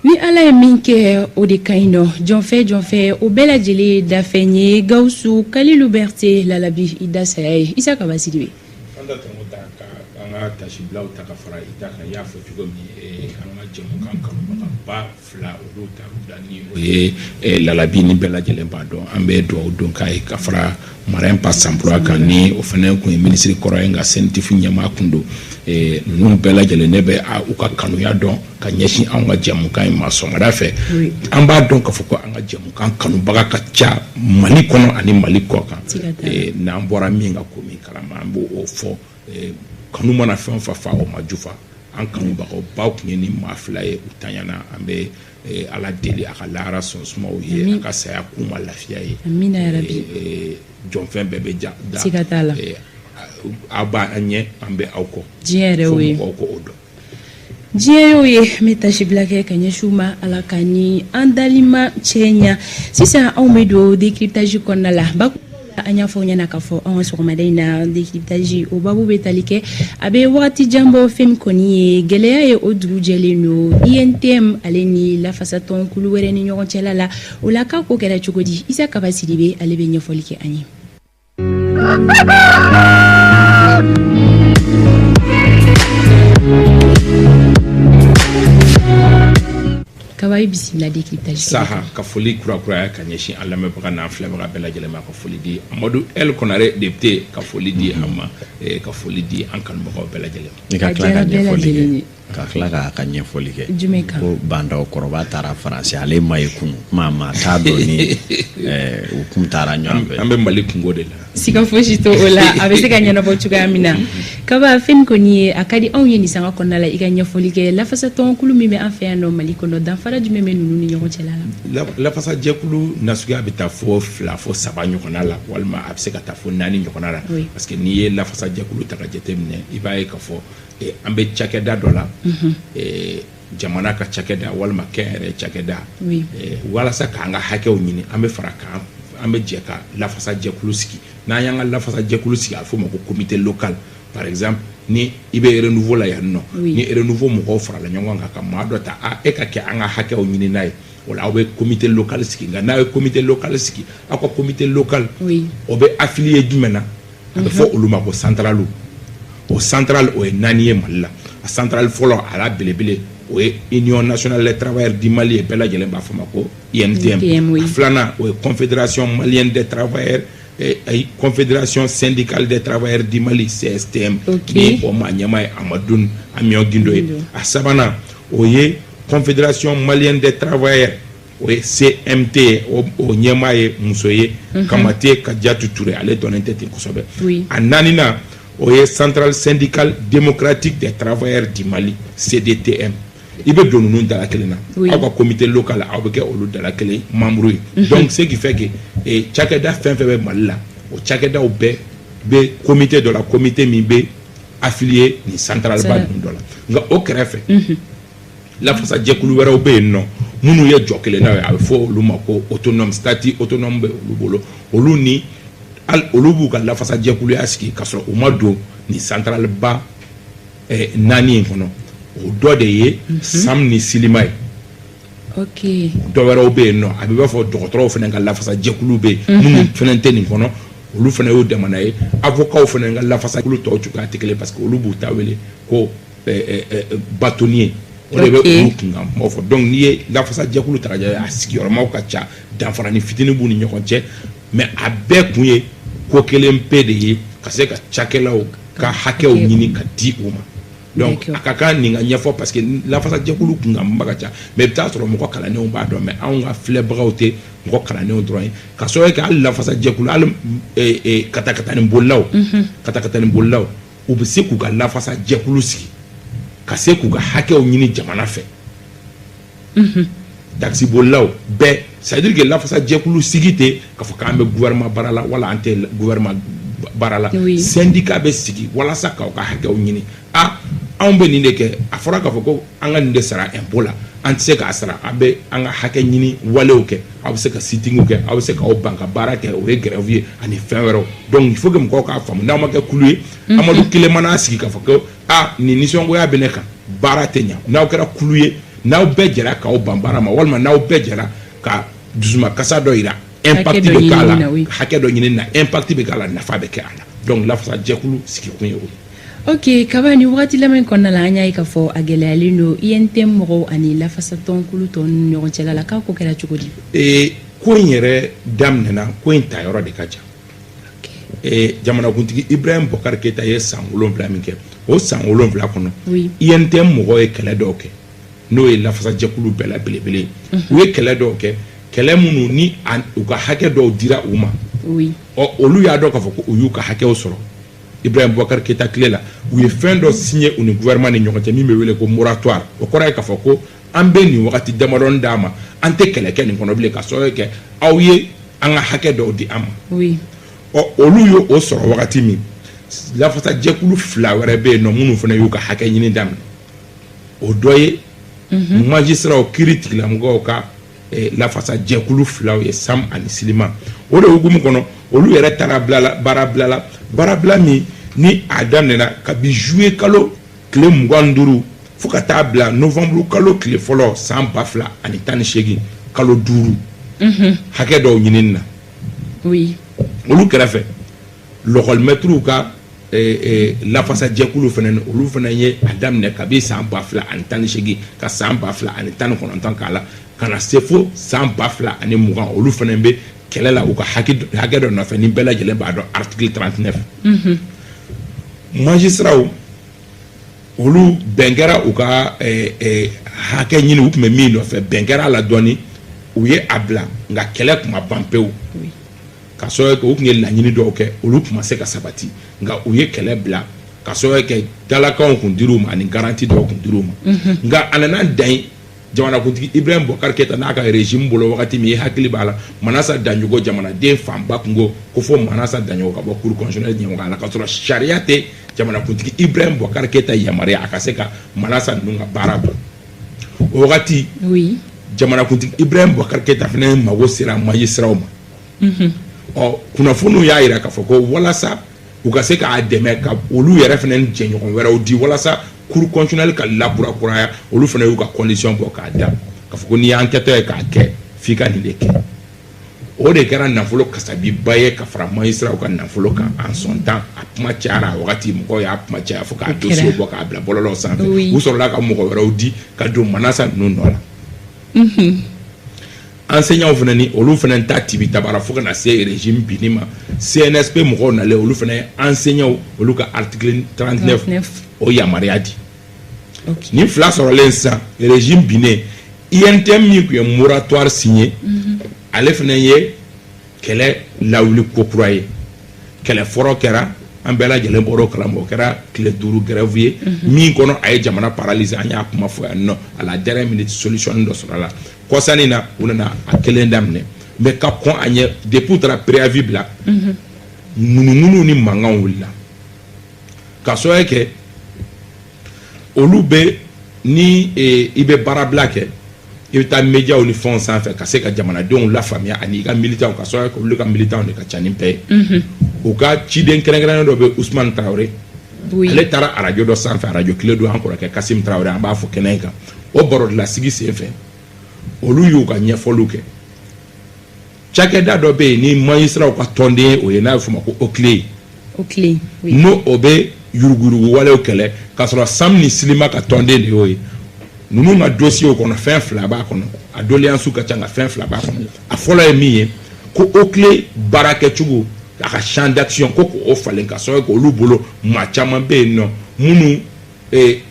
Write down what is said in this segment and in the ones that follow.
Ni ala ye min kɛ o de ka ɲi nɔ jɔnfɛ o bɛɛ lajɛlen dafɛn ye Gawusu Kalilu Berete Lalabi i da saya ye Isa Kabasidi be an da tɔmɔ ta ka an ka tasibilaw ta ka fara i ta kan y'a fɔ cogo min an ka jɛmukan kanubagaba fila olu ta ni o ye Lalabi ni bɛɛ lajɛlen b'a dɔn an bɛ dugawu don k'a ye ka fara Marème Pa Sampura kan ni o fana kun ye minisiri kɔrɔ ye nka CNTF ɲɛmaa kun don ninnu bɛɛ lajɛlen ne bɛ u ka kanuya dɔn ka ɲɛsin an ka jɛmukan in ma sɔgɔmada fɛ an b'a dɔn k'a fɔ ko an ka jɛmukan kanubaga ka ca Mali kɔnɔ ani Mali kɔ kan n'an bɔra min ka ko min kalama an b'o fɔ kanu mana fɛn o fɛn fa o ma jufa an kanubagaw baw tun ye ni maa fila ye u tanyana an bɛ ala deli a ka lahara sɔnsumaw ye a ka saya k'u ma lafiya ye jɔnfɛn bɛɛ bɛ ja da aw b'a ɲɛ an bɛ aw kɔ diɲɛ yɛrɛ o ye fo mɔgɔw ko o dɔn diɲɛ y'o ye n bɛ tasibila kɛ ka ɲɛsin ma ala ka ni an dalima cɛ ɲa sisan anw bɛ don décryptage kɔnɔna la an y'a fɔ ɲɛna k'a fɔ an ka sɔgɔmada in na décryptage o babu bɛ tali kɛ a bɛ wagati jan bɔ fɛn min kɔni ye gɛlɛya ye o dugu jɛlen don INTM ale ni lafasatɔn kulu wɛrɛ ni ɲɔgɔn cɛla la o la k'a ko kɛra cogo di Isa Kabasidi be ale bɛ ɲɛfɔli kɛ an ye Kawaii bisimila décryptage saha ka foli kura ka ɲɛsin an lamɛnbaga n'an filɛbaga bɛɛ lajɛlen ma ka foli di Amadu El Konare député ka foli di an ma ka foli di an kanubagaw bɛɛ lajɛlen i ka tila ka ɲɛfɔli kɛ ka tila ka ɲɛfɔli kɛ jumɛn kan ko bandaw kɔrɔba taara faransi ale ma ye kunu ma t'a dɔn ni u kun taara ɲɔgɔn fɛ an bɛ Mali kungo de la siga fosi to o la a bɛ se ka ɲɛnabɔ cogoya min na kaba fɛn kɔni ye a ka di anw ye nin sanga kɔnɔna la i ka ɲɛfɔli kɛ lafasatɔn kulu min bɛ an fɛ yan nɔ Mali kɔnɔ danfara jumɛn bɛ ninnu ni ɲɔgɔn cɛla la lafasajɛkulu nasuguya bɛ taa fɔ 2 fɔ 3 ɲɔgɔnna la walima a bɛ se ka taa fɔ 4 ɲɔgɔnna la parce que n'i ye lafasajɛkulu ta ka jateminɛ i b'a ye ka fɔ an bɛ cakɛda dɔ la jamana ka cakɛda walima kɛnyɛrɛ cakɛda walasa k'an ka hakɛw ɲini an bɛ fara kan an bɛ jɛ ka lafasajɛkulu sigi n'an y'an ka lafasajɛkulu sigi a bɛ fɔ o ma ko comité local par exemple ni i bɛ renouveau la yan nɔ ni renouveau mɔgɔw farala ɲɔgɔn kan ka maa dɔ ta e ka kɛ an ka hakɛw ɲini n'a ye o la aw bɛ comité local sigi nka n'a ye comité local sigi aw ka comité local o bɛ affilié jumɛn na a bɛ fɔ olu ma ko centralu o central o ye 4 ye Mali la a central fɔlɔ a la belebele o ye Union nationale des travailleurs du Mali ye bɛɛ lajɛlen b'a fɔ ma ko INTM a filanan o ye Confédération malienne des travailleurs Confédération syndicale des travailleurs du Mali CSTM ni o maa ɲɛmaa ye Amadou Amion Gindo ye a sabanan o ye Confédération malienne des travailleurs o ye CMT o ɲɛmaa ye muso ye Kamate Kadiatou Touré ale dɔnnen tɛ ten kosɛbɛ a naaninan o ye Centrale syndicale démocratique des travailleurs du Mali CDTM i bɛ don ninnu dala kelen na aw ka comité local aw bɛ kɛ olu dala kelen membre ye donc ce qui fait que cakɛda fɛn fɛn bɛ Mali la o cakɛdaw bɛɛ bɛ comité dɔ la comité min bɛ affilié ni centrale ba ninnu dɔ la nka o kɛrɛfɛ lafasajɛkulu wɛrɛw bɛ yen nɔ minnu ye jɔ kelenna ye a bɛ fɔ olu ma ko autonome statut autonome bɛ olu bolo olu ni olu b'u ka lafasajɛkuluya sigi ka sɔrɔ u ma don ni centrale ba 4 in kɔnɔ o dɔ de ye Sam ni Silima ye dɔ wɛrɛw bɛ yen nɔ a bɛ b'a fɔ dɔgɔtɔrɔw fana ka lafasajɛkulu bɛ yen minnu fana tɛ nin kɔnɔ olu fana y'o damana ye avocaw fana ka lafasajɛkulu tɔw cogoya tɛ kelen parce que olu b'u ta wele ko bâtonnier o de bɛ olu kunkan kuma fɔ donc n'i ye lafasajɛkulu ta ka lajɛ a sigiyɔrɔmaw ka ca danfara ni fitinin b'u ni ɲɔgɔn cɛ mais a bɛɛ kun ye ko kelen pe de ye ka se ka cakɛlaw ka hakɛw ɲini ka di u ma donc a ka kan nin ka ɲɛfɔ parce que lafasajɛkulu kunkanba ka ca mais i bɛ taa sɔrɔ mɔgɔ kalannenw b'a dɔn mais anw ka filɛbagaw tɛ mɔgɔ kalannenw dɔrɔn ye ka sɔrɔ kɛ hali lafasajɛkulu hali katakatani bolilaw u bɛ se k'u ka lafasajɛkulu sigi ka se k'u ka hakɛw ɲini jamana fɛ taxi bolilaw bɛɛ c'est à dire que lafasajɛkulu sigi tɛ k'a fɔ k'an bɛ gouvernement baara la wala an tɛ gouvernement baara la syndicat bɛ sigi walasa k'aw ka hakɛw ɲini anw bɛ nin de kɛ a fɔra k'a fɔ ko an ka nin de sara impôt la an tɛ se k'a sara an bɛ an ka hakɛ ɲini walew kɛ aw bɛ se ka sitting kɛ aw bɛ se k'aw ban ka baara kɛ o ye grève ye ani fɛn wɛrɛw donc il faut que mɔgɔw k'a faamu n'aw ma kɛ kulu ye Amadu kelen mana sigi k'a fɔ ko nin nisɔngoya bɛ ne kan baara tɛ ɲa n'aw kɛra kulu ye n'aw bɛɛ jɛra k'aw ban baara ma walima n'aw bɛɛ jɛra ka dusuma kasa dɔ yira impact bɛ k'a la hakɛ dɔ ɲini na impact bɛ k'a la nafa bɛ kɛ a la donc lafasajɛkulu sigikun ye o ye. ok kaba ni wagati laban kɔnɔna la an y'a ye k'a fɔ a gɛlɛyalen don INTM mɔgɔw ani lafasatɔnkulu tɔw ni ɲɔgɔn cɛla la k'a ko kɛra cogo di. ko in yɛrɛ daminɛna ko in tayɔrɔ de ka ca. jamanakuntigi Ibrahim Bokar Keita ye san 7 min kɛ o san 7 kɔnɔ INTM mɔgɔw ye kɛlɛ dɔw kɛ n'o ye lafasajɛkulu bɛɛ la belebele u ye kɛlɛ dɔw kɛ kɛlɛ minnu ni u ka hakɛ dɔw dira u ma olu y'a dɔn k'a fɔ ko u y'u ka hakɛw sɔrɔ Ibrahim Bokar Keita tile la u ye fɛn dɔ signé u ni gouvernement ni ɲɔgɔn cɛ min bɛ wele ko moratoire o kɔrɔ ye k'a fɔ ko an bɛ nin wagati damadɔni d'a ma an tɛ kɛlɛ kɛ nin kɔnɔ bilen ka sababu kɛ aw ye an ka hakɛ dɔw di an ma olu ye o sɔrɔ wagati min lafasajɛkulu 2 wɛrɛ bɛ yen nɔ minnu fana y'u ka hakɛ ɲini daminɛ o dɔ ye magistraw kiiri tigilamɔgɔw ka lafasajɛkulu 2 ye Sam ani Silima o de hukumu kɔnɔ olu yɛrɛ taara baara bila min ni a daminɛna kabi juillet kalo tile 25 fo ka taa bila novembre kalo tile fɔlɔ san 2018 kalo 5 hakɛ dɔw ɲinini na olu kɛrɛfɛ lɔkɔlimɛtiriw ka lafasajɛkulu fana olu fana ye a daminɛ kabi san 2018 ka san 2019 k'a la ka na se fo san 2020 olu fana bɛ kɛlɛ la u ka hakɛ dɔ nɔfɛ ni bɛɛ lajɛlen b'a dɔn article 39 magistraw olu bɛn kɛra u ka hakɛ ɲini u tun bɛ min nɔfɛ bɛn kɛra la dɔɔni u ye a bila nka kɛlɛ tun ma ban pewu ka sababu kɛ u tun ye laɲini dɔw kɛ olu tun ma se ka sabati nka u ye kɛlɛ bila ka sababu kɛ dalakanw tun dir'u ma ani garanti dɔw tun dir'u ma nka a nana dan jamanakuntigi Ibrahim Bokar Keita n'a ka régime bolo wagati min hakili b'a la Manasa Danjogo jamanaden fanba tun ko fo Manasa Danjogo ka bɔ cour constitutionnelle ɲɛmɔgɔya la ka sɔrɔ sariya tɛ jamanakuntigi Ibrahim Bokar Keita yamaruya a ka se ka Manasa ninnu ka baara bɔ o wagati jamanakuntigi Ibrahim Bokar Keita fana mago sera magistraw ma kunnafoniw y'a jira k'a fɔ ko walasa u ka se k'a dɛmɛ ka olu yɛrɛ fana jɛɲɔgɔn wɛrɛw di walasa cour constitutionnelle ka lakurakuraya olu fana y'u ka condition bɔ k'a da k'a fɔ ko n'i y'an kɛtɔ ye k'a kɛ f'i ka nin de kɛ o de kɛra nafolo kasabiba ye ka fara magistraw ka nafolo kan en son temps a kuma cayara a wagati mɔgɔw y'a kuma caya fo k'a dossier bɔ k'a bila bɔlɔlɔw sanfɛ u sɔrɔla ka mɔgɔ wɛrɛw di ka don Manasa ninnu nɔ la enseignants fana ni olu fana ta tibi tabara fo kana se régime bini ma CNSP mɔgɔw nale olu fana enseignants olu ka article 39 o yamaruya di ni fila sɔrɔlen sisan régime bine INTM min tun ye moratoire signé ale fana ye kɛlɛ lawuli ko kura ye kɛlɛ fɔlɔ kɛra an bɛɛ lajɛlen bɔra o kalama o kɛra tile 5 grève ye min kɔnɔ a ye jamana paralyser an y'a kuma fɔ yan nɔ à la dernière minute solution dɔ sɔrɔla la kɔsani na u nana a kelen daminɛ mais ka kɔn a ɲɛ depuis u taara préavis bila ŋunuŋunu ni mankan wulila ka sababu kɛ olu bɛ ni i bɛ baarabila kɛ i bɛ taa médiaw ni fɛnw sanfɛ ka se ka jamanadenw lafaamuya ani i ka militants ka sababu kɛ olu ka militants de ka ca ni bɛɛ ye u ka ciden kɛrɛnkɛrɛnnen dɔ bɛ Ousmane Traoré ale taara arajo dɔ sanfɛ arajo tile don an kɔrɔkɛ Kasim Traoré an b'a fɔ kɛnɛ in kan o barolasigi senfɛ olu y'u ka ɲɛfɔliw kɛ cakɛda dɔ bɛ yen ni magistraw ka tɔnden o ye n'a bɛ f'o ma ko OCLEI n'o o bɛ yuruguyurugu walew kɛlɛ k'a sɔrɔ Sam ni Silima ka tɔnden de y'o ye ninnu ka dossier kɔnɔ fɛn 2 b'a kɔnɔ a doléance ka ca nka fɛn 2 b'a kɔnɔ a fɔlɔ ye min ye ko OCLEI baara kɛcogo a ka champ d'action ko k'o falen ka sababu kɛ olu bolo maa caman bɛ yen nɔ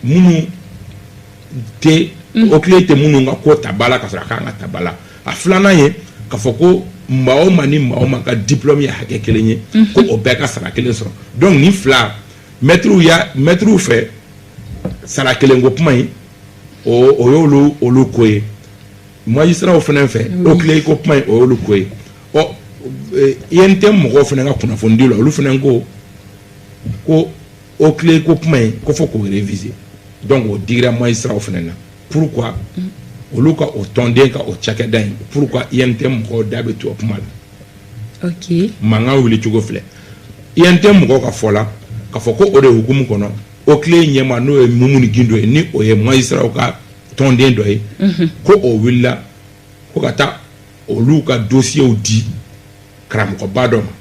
minnu tɛ OCLEI tɛ minnu ka ko ta ba la ka sɔrɔ a kan ka ta ba la a filanan ye k'a fɔ ko maa o maa ni maa o maa ka diplôme ye hakɛ kelen ye ko o bɛɛ ka sara kelen sɔrɔ donc ni fila mɛtiriw fɛ sara kelen ko kuma in o y'olu ko ye magistraw fana fɛ OCLEI ko kuma in o y'olu ko ye INTM mɔgɔw fana ka kunnafoni la olu fana ko OCLEI ko kuma in ko fo k'o réviser donc o digira magistraw fana na pourquoi olu ka o tɔnden ka o cakɛda in pourquoi INTM mɔgɔw da bɛ to o kuma la mankan wuli cogo filɛ INTM mɔgɔw ka fɔ la k'a fɔ ko o de hukumu kɔnɔ OCLEI ɲɛma n'o ye Mumuni Gindo ye ni o ye magistraw ka tɔnden dɔ ye ko o wulila ko ka taa olu ka dossier di karamɔgɔba dɔ ma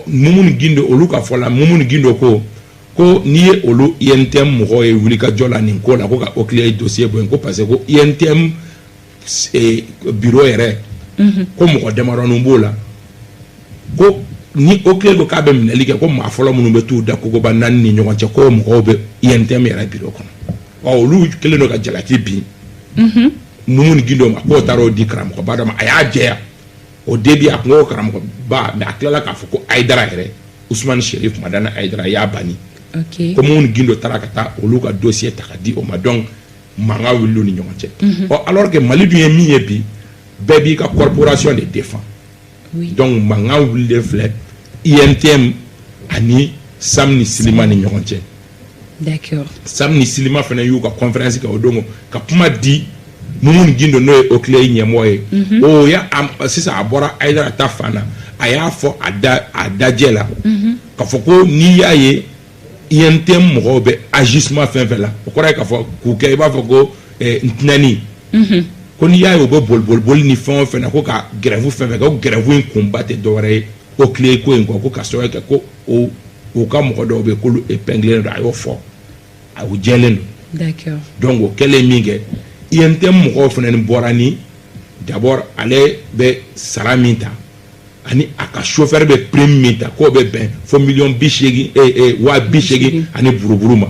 Mumuni Gindo olu ka fɔ la Mumuni Gindo ko n'i ye olu INTM mɔgɔ ye wuli ka jɔ la nin ko la ko ka occuler dossier bɔ yen ko parce que ko INTM bureau yɛrɛ ko mɔgɔ damadɔnin b'o la ko ni occuler ko k'a bɛ minɛli kɛ ko maa fɔlɔ minnu bɛ t'u da kogoba 4 ni ɲɔgɔn cɛ ko mɔgɔw bɛ INTM yɛrɛ bureau kɔnɔ olu kelen don ka jalaki bin Mumuni Gindo ma k'o taara o di karamɔgɔba dɔ ma a y'a jɛya o début a kungo karamɔgɔba mais a tilala k'a fɔ ko Aïdara yɛrɛ Ousmane Chérif Madana Aïdara y'a bani ko Mumuni Gindo taara ka taa olu ka dossier ta ka di o ma donc mankan wulila ni ɲɔgɔn cɛ alors que Mali dun ye min ye bi bɛɛ b'i ka corporation de défend donc mankan wulilen filɛ INTM ani Sam ni Silima ni ɲɔgɔn cɛ d'accord Sam ni Silima fana y'u ka conférence kɛ o don ka kuma di Mumuni Gindo n'o ye oclé ɲɛmɔgɔ ye o ya sisan a bɔra Aïdara ta fan na a y'a fɔ a dajɛ la k'a fɔ ko n'i y'a ye INTM mɔgɔw bɛ agissement fɛn fɛn la o kɔrɔ ye k'a fɔ k'u kɛ i b'a fɔ ko ntinani ko n'i y'a ye o bɛ boli ni fɛn o fɛn na ko ka grève fɛn fɛn kɛ o grève in kunba tɛ dɔwɛrɛ ye oclé ko in kɔ ko ka sababu kɛ ko o ka mɔgɔ dɔw bɛ k'olu épinglé don a y'o fɔ a u jɛlen don d'accord donc o kɛlen min kɛ INTM mɔgɔw fana ni bɔra ni d'abord ale bɛ sara min ta ani a ka chauffeur bɛ prime min ta k'o bɛ bɛn fo $1,80,000 ani buruburu ma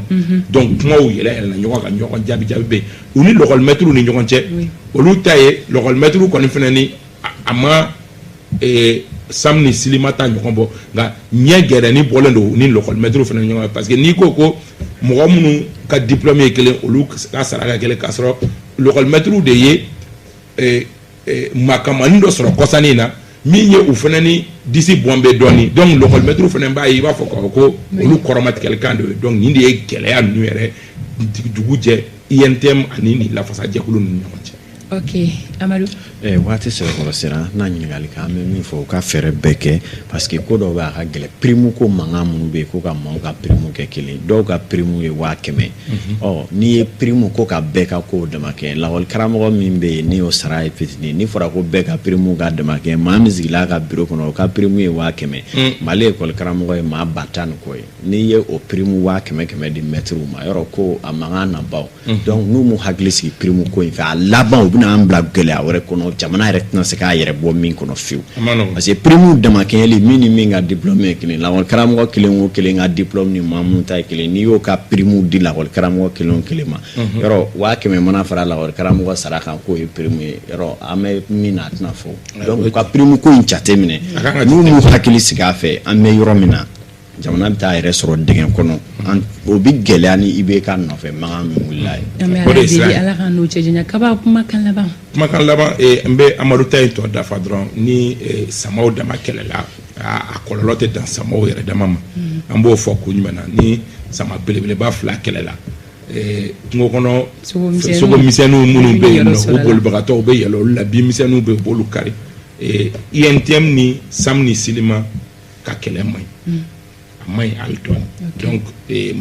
donc kumaw yɛlɛyɛlɛna ɲɔgɔn kan ɲɔgɔn jaabi bɛ yen u ni lɔgɔlimɛtiriw ni ɲɔgɔn cɛ olu ta ye lɔgɔlimɛtiriw kɔni fana ni a ma Sam ni Silima ta ɲɔgɔn bɔ nka ɲɛ gɛrɛni bɔlen don ni lɔgɔlimɛtiriw fana ni ɲɔgɔn cɛ parce que n'i ko mɔgɔ minnu ka diplôme ye kelen olu ka sara ka kelen k'a sɔrɔ lɔgɔlimɛtiriw de ye makamani dɔ sɔrɔ kɔsannin na min ye u fana ni disi bɔn bɛ dɔɔnin donc lɔgɔlimɛtiriw fana b'a ye i b'a fɔ k'a fɔ ko olu kɔrɔmatigɛlikan de ye donc nin de ye gɛlɛya ninnu yɛrɛ dugu jɛ INTM ani nin lafasajɛkulu ninnu ɲɔgɔn cɛ. ok Amadou. waati sɛbɛkɔrɔ sera n'a ɲininkali kan an bɛ min fɔ u ka fɛɛrɛ bɛɛ kɛ parce que ko dɔw bɛ a ka gɛlɛn prime ko mankan minnu bɛ yen ko ka maaw ka prime kɛ kelen dɔw ka prime ye 500,000 n'i ye prime ko ka bɛɛ ka kow dama kɛ lakɔli karamɔgɔ min bɛ yen ni y'o sara ye fitinin n'i fɔra ko bɛɛ ka prime ka dama kɛ maa min sigila a ka bureau kɔnɔ o ka prime ye 500,000 Mali ekɔli karamɔgɔ ye maa 10,000 ni kɔ ye n'i ye o prime 500,000 di mɛtiriw ma yɔrɔ ko a mankan na baw donc n'u m'u hakili sigi prime ko in fɛ a laban u bɛna an bila gɛlɛya wɛrɛ kɔnɔ jamana yɛrɛ tɛna se k'a yɛrɛ bɔ min kɔnɔ fiyewu parce que prime dama kɛɲɛli min ni min ka diplôme ye kelen lakɔli karamɔgɔ kelen o kelen ka diplôme ni maa mun ta ye kelen n'i y'o ka prime di lakɔli karamɔgɔ kelen o kelen ma yɔrɔ 500,000 mana fara lakɔli karamɔgɔ sara kan k'o ye prime ye yɔrɔ an bɛ min na a tɛna fɔ donc u ka prime ko in jate minɛ n'u m'u hakili sigi a fɛ an bɛ yɔrɔ min na jamana bɛ taa yɛrɛ sɔrɔ dingɛ kɔnɔ o bɛ gɛlɛya ni i bɛ ka nɔfɛ mankan min wulila ye. an bɛ ala deli ala ka n'o cɛ janya kaba kumakan laban. kumakan laban n bɛ Amadu ta in tɔ dafa dɔrɔn ni samaw dama kɛlɛla a kɔlɔlɔ tɛ dan samaw yɛrɛ dama ma an b'o fɔ kun jumɛn na ni sama belebeleba 2 kɛlɛla kungo kɔnɔ sogo misɛnninw minnu bɛ yen nɔ o bolibagatɔw bɛ yɛlɛ olu la bin misɛnninw bɛ b'olu kari INTM ni Sam ni Silima ka kɛlɛ man ɲi. main alton donc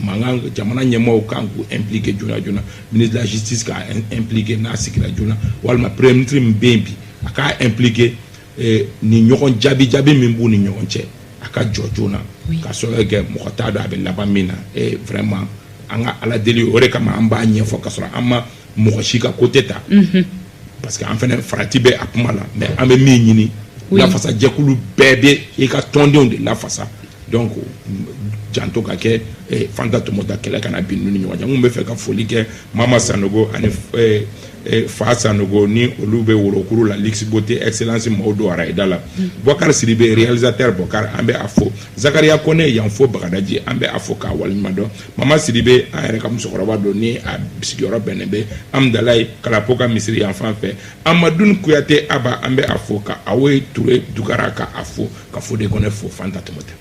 mangan jamana ɲɛmɔgɔw kan k'u impliquer joona joona ministre de la justice ka impliquer n'a sigira joona walima premier ministre min bɛ yen bi a ka impliquer ni ɲɔgɔn jaabi min b'u ni ɲɔgɔn cɛ a ka jɔ joona ka sɔrɔ kɛ mɔgɔ t'a dɔn a bɛ laban min na vraiment an ka ala deli o de kama an b'a ɲɛfɔ ka sɔrɔ an ma mɔgɔ si ka côté ta parce que an fana farati bɛ a kuma la mais an bɛ min ɲini lafasa jɛkulu bɛɛ bɛ i ka tɔndenw de lafasa donc janto ka kɛ Fanta Tomota kɛlɛ kana bin ni ɲɔgɔn cɛ mun bɛ fɛ ka foli kɛ Mama Sanogo ani Fa Sanogo ni olu bɛ Worokuru la Lixiboté excellence Mawdo Araida la Bokar Sidibe réalisateur Bokar an bɛ a fo Zakaria Kone yan fo Bagadaji an bɛ a fo ka walima dɔn Mama Sidibe an yɛrɛ ka musokɔrɔba dɔ ni a sigiyɔrɔ bɛnnen bɛ Amdalayi Kalapo ka misiri yan fan fɛ Amadou Kuyate Aba an bɛ a fo ka Awe Touré Dugara ka a fo ka fo de kɔnɛ fo Fanta Tomota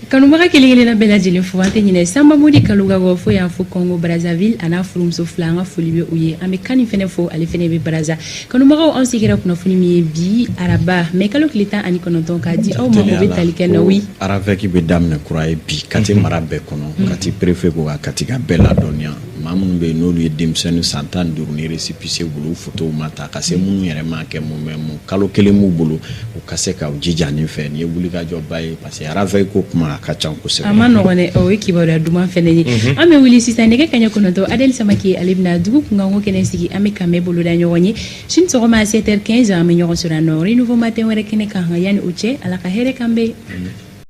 kanubaga kelen na bɛɛ lajɛlen fo an tɛ ɲinɛ Samba Modi Kaluga kɔ fo y'an fo Congo Brazzaville a n'a furumuso 2 an ka foli bɛ u ye an bɛ Kani fɛnɛ fo ale fɛnɛ bɛ Brazza kanubagaw an sigira kunnafoni min ye bi araba mais kalo tile 19 k'a di aw ma o bɛ tali kɛ na oui araveki bɛ daminɛ kura ye bi Kati mara bɛɛ kɔnɔ Kati préfet ko ka Kati ka bɛɛ ladɔnniya maa minnu bɛ yen n'olu ye denmisɛnnin san 15 ni récépissé bolo photo ma ta ka se minnu yɛrɛ ma kɛ mun kalo kelen m'u bolo u ka se ka jija nin fɛ nin ye wulikajɔba ye parce que RAVEC ko kuma a ka ca kosɛbɛ a ma nɔgɔn dɛ o ye kibaruya duman fɛnɛ ye an bɛ wuli sisan nɛgɛ kaɲɛ 9 Adel Samake ale bɛna dugu kunkanko kɛnɛ sigi an bɛ kanbɛ boloda ɲɔgɔn ye sini sɔgɔma à 7h15 an bɛ ɲɔgɔn sɔrɔ yan nɔ Renouveau Matin wɛrɛ kɛnɛ kan yanni o cɛ Ala ka hɛrɛ k'an bɛɛ